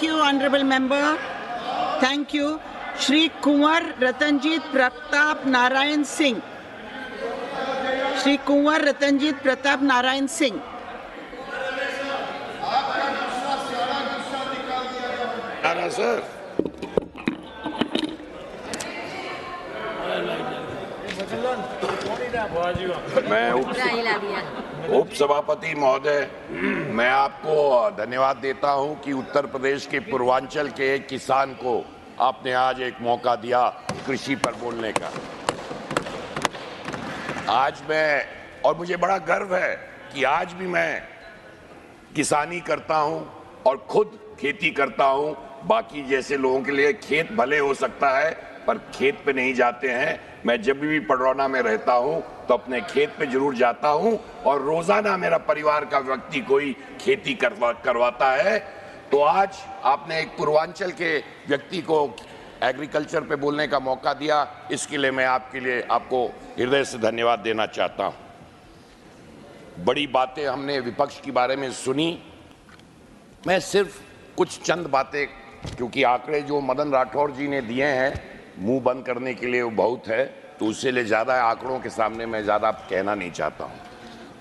Thank you, Honorable Member. Thank you. Shri Kunwar Ratanjit Pratap Narayan Singh. Shri Kunwar Ratanjit Pratap Narayan Singh. Sir मैं उप सभापति महोदय, मैं आपको धन्यवाद देता हूं कि उत्तर प्रदेश के पूर्वांचल के एक किसान को आपने आज एक मौका दिया कृषि पर बोलने का। आज मैं, और मुझे बड़ा गर्व है कि आज भी मैं किसानी करता हूं और खुद खेती करता हूं। बाकी जैसे लोगों के लिए खेत भले हो सकता है पर खेत पे नहीं जाते हैं। मैं जब भी पडरौना में रहता हूं तो अपने खेत पे जरूर जाता हूं और रोजाना मेरा परिवार का व्यक्ति कोई खेती करवाता है। तो आज आपने एक पूर्वांचल के व्यक्ति को एग्रीकल्चर पे बोलने का मौका दिया, इसके लिए मैं आपको हृदय से धन्यवाद देना चाहता हूं। बड़ी बातें हमने विपक्ष के बारे में सुनी। मैं सिर्फ कुछ चंद बातें, क्योंकि आंकड़े जो मदन राठौर जी ने दिए हैं मुंह बंद करने के लिए वो बहुत है, तो उससे ले ज़्यादा आंकड़ों के सामने मैं ज़्यादा कहना नहीं चाहता हूं।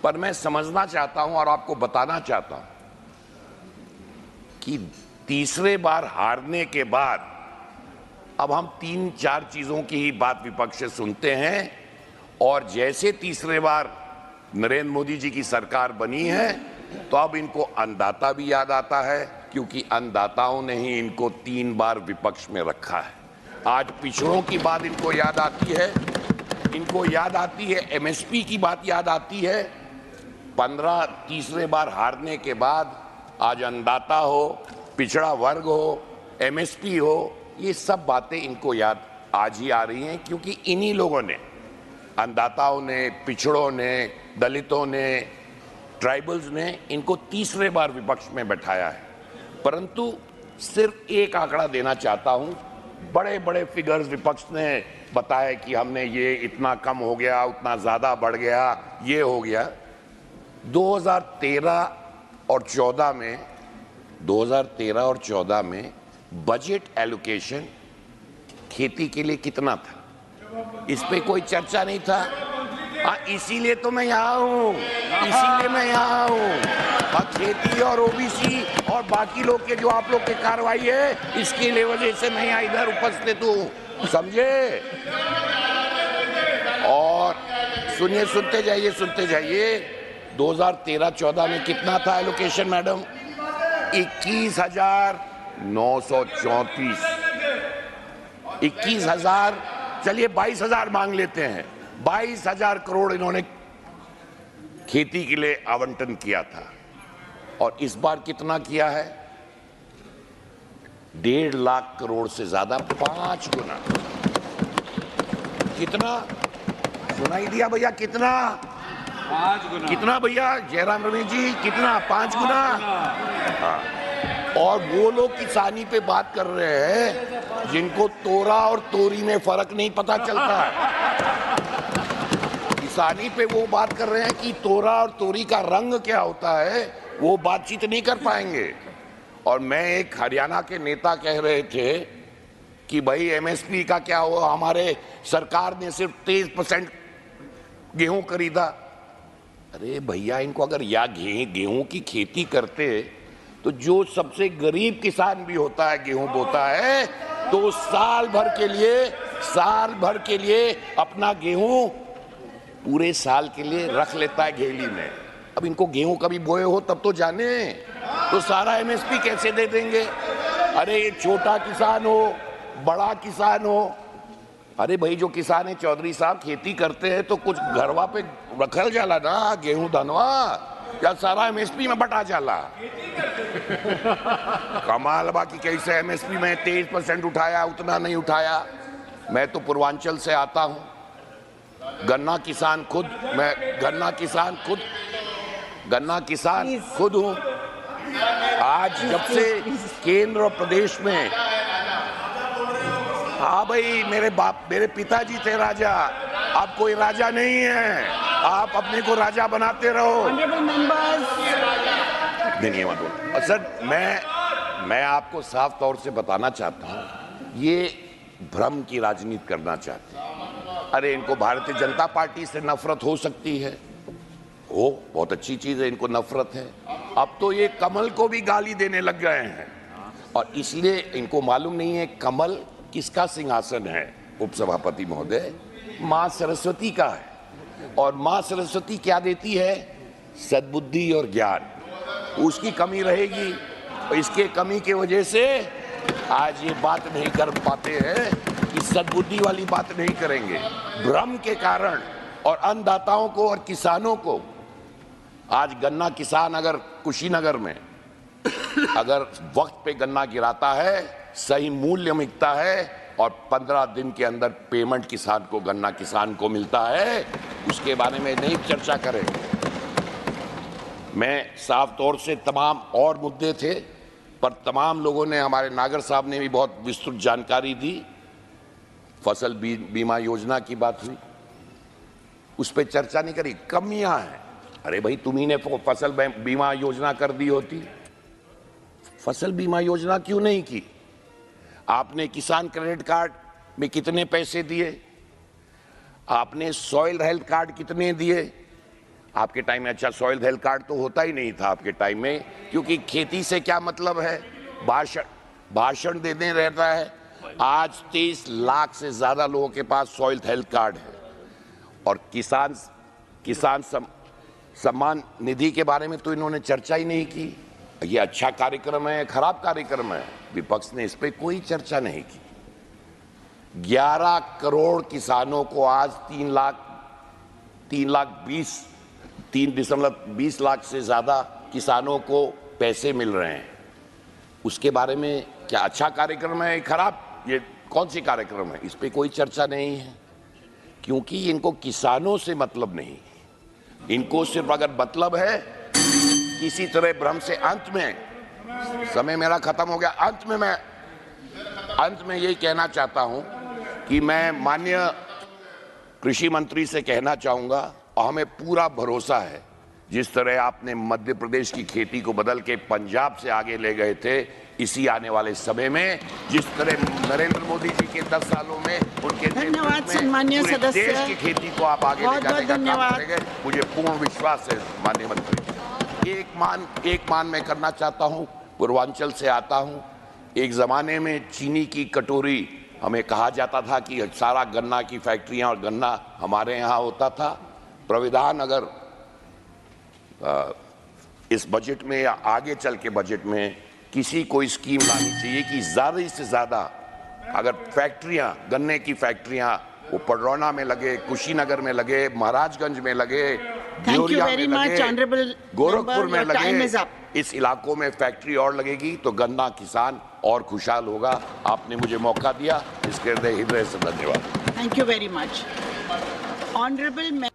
पर मैं समझना चाहता हूं और आपको बताना चाहता हूं कि तीसरे बार हारने के बाद अब हम 3-4 चीज़ों की ही बात विपक्ष से सुनते हैं। और जैसे तीसरे बार नरेंद्र मोदी जी की सरकार बनी है तो अब इनको अन्नदाता भी याद आता है, क्योंकि अन्नदाताओं ने ही इनको 3 बार विपक्ष में रखा है। आज पिछड़ों की बात इनको याद आती है, इनको याद आती है एमएसपी की बात याद आती है। तीसरे बार हारने के बाद आज अन्नदाता हो, पिछड़ा वर्ग हो, एमएसपी हो, ये सब बातें इनको याद आज ही आ रही हैं, क्योंकि इन्हीं लोगों ने, अन्नदाताओं ने, पिछड़ों ने, दलितों ने, ट्राइबल्स ने इनको तीसरे बार विपक्ष में बैठाया है। परंतु सिर्फ एक आंकड़ा देना चाहता हूं। बड़े बड़े फिगर्स विपक्ष ने बताया कि हमने ये इतना कम हो गया, उतना ज्यादा बढ़ गया, ये हो गया। 2013 और 14 में बजट एलोकेशन खेती के लिए कितना था, इस पे कोई चर्चा नहीं था। इसीलिए तो मैं यहाँ हूँ, इसीलिए मैं यहाँ हूँ। खेती और ओबीसी और बाकी लोग के जो आप लोग की कार्रवाई है, इसके लिए वजह से मैं यहाँ इधर उपस्थित हूँ, समझे। और सुनिए, सुनते जाइए 2013-14 में कितना था एलोकेशन मैडम? 21,934। 21,000, चलिए 22,000 मांग लेते हैं। 22,000 करोड़ इन्होंने खेती के लिए आवंटन किया था। और इस बार कितना किया है? 1.5 लाख करोड़ से ज्यादा, 5 गुना। कितना सुनाई दिया भैया? कितना? 5 गुना। कितना भैया जयराम रमेश जी? कितना? 5 गुना। हाँ। और वो लोग किसानी पे बात कर रहे हैं जिनको तोरा और तोरी में फर्क नहीं पता चलता है। किसानी पे वो बात कर रहे हैं कि तोरा और तोरी का रंग क्या होता है, वो बातचीत नहीं कर पाएंगे। और मैं, एक हरियाणा के नेता कह रहे थे कि भाई एमएसपी का क्या हुआ, हमारे सरकार ने सिर्फ 23% गेहूं खरीदा। अरे भैया, इनको अगर या गेहूं की खेती करते तो जो सबसे गरीब किसान भी होता है, गेहूं बोता है, तो साल भर के लिए अपना गेहूं पूरे साल के लिए रख लेता है घेली में। अब इनको गेहूं कभी बोए हो तब तो जाने, तो सारा एमएसपी कैसे दे देंगे? अरे ये छोटा किसान हो, बड़ा किसान हो, अरे भाई जो किसान है चौधरी साहब, खेती करते हैं तो कुछ घरवा पे रखल जाला ना गेहूं धनवा, या सारा एमएसपी में बटा जाला? कमाल बाकी कैसे एमएसपी में 23% उठाया, उतना नहीं उठाया। मैं तो पूर्वांचल से आता हूं, गन्ना किसान खुद हूं। आज जब से केंद्र और प्रदेश में, हाँ भाई, मेरे पिताजी थे राजा, अब कोई राजा नहीं है, आप अपने को राजा बनाते रहो। धन्यवाद। सर, मैं आपको साफ तौर से बताना चाहता हूं, ये भ्रम की राजनीति करना चाहते हैं। अरे इनको भारतीय जनता पार्टी से नफरत हो सकती है, हो बहुत अच्छी चीज है, इनको नफरत है। अब तो ये कमल को भी गाली देने लग गए हैं और इसलिए इनको मालूम नहीं है कमल किसका सिंहासन है। उपसभापति महोदय, मां सरस्वती का है और मां सरस्वती क्या देती है? सद्बुद्धि और ज्ञान। उसकी कमी रहेगी, इसके कमी की वजह से आज ये बात नहीं कर पाते हैं कि सद्बुद्धि वाली बात नहीं करेंगे। भ्रम के कारण और अन्नदाताओं को और किसानों को, आज गन्ना किसान अगर कुशीनगर में अगर वक्त पे गन्ना गिराता है, सही मूल्य मिलता है और 15 दिन के अंदर पेमेंट किसान को, गन्ना किसान को मिलता है, उसके बारे में नहीं चर्चा करें। मैं साफ तौर से तमाम और मुद्दे थे पर तमाम लोगों ने, हमारे नागर साहब ने भी बहुत विस्तृत जानकारी दी। फसल बीमा योजना की बात हुई, उस पर चर्चा नहीं करी, कमियां हैं। अरे भाई तुम्ही ने फसल बीमा योजना कर दी होती, फसल बीमा योजना क्यों नहीं की? आपने किसान क्रेडिट कार्ड में कितने पैसे दिए? आपने सॉइल हेल्थ कार्ड कितने दिए? आपके टाइम में अच्छा सॉइल हेल्थ कार्ड तो होता ही नहीं था आपके टाइम में, क्योंकि खेती से क्या मतलब है, भाषण देने रहता है। आज 23 लाख से ज्यादा लोगों के पास सॉइल हेल्थ कार्ड है और किसान सम्मान निधि के बारे में तो इन्होंने चर्चा ही नहीं की। ये अच्छा कार्यक्रम है, खराब कार्यक्रम है, विपक्ष ने इस पे कोई चर्चा नहीं की। 11 करोड़ किसानों को आज 3.20 लाख से ज्यादा किसानों को पैसे मिल रहे हैं। उसके बारे में क्या अच्छा कार्यक्रम है, खराब, ये कौन सी कार्यक्रम है? इस पे कोई चर्चा नहीं है, क्योंकि इनको किसानों से मतलब नहीं। इनको सिर्फ अगर मतलब है किसी तरह भ्रम से, अंत में, समय मेरा खत्म हो गया, अंत में यही कहना चाहता हूं कि मैं माननीय कृषि मंत्री से कहना चाहूंगा, और हमें पूरा भरोसा है, जिस तरह आपने मध्य प्रदेश की खेती को बदल के पंजाब से आगे ले गए थे, इसी आने वाले समय में जिस तरह नरेंद्र मोदी जी के 10 सालों में उनके धन्यवाद सम्मानीय सदस्य, देश की खेती को आप आगे ले जाने का काम करेंगे, मुझे पूर्ण विश्वास है माननीय मंत्री। एक मान मैं करना चाहता हूं, पूर्वांचल से आता हूं। एक जमाने में चीनी की कटोरी, हमें कहा जाता था कि सारा गन्ना की फैक्ट्रियां और गन्ना हमारे यहाँ होता था। प्राविधान अगर इस बजट में या आगे चल के बजट में किसी कोई स्कीम लानी चाहिए कि ज्यादा से ज्यादा अगर फैक्ट्रियां, गन्ने की फैक्ट्रियां, वो पडरौना में लगे, कुशीनगर में लगे, महाराजगंज में लगे, देवरिया में लगे, गोरखपुर में लगे, इस इलाकों में फैक्ट्री और लगेगी तो गन्ना किसान और खुशहाल होगा। आपने मुझे मौका दिया, इसके हृदय से धन्यवाद। Thank you very much. Honourable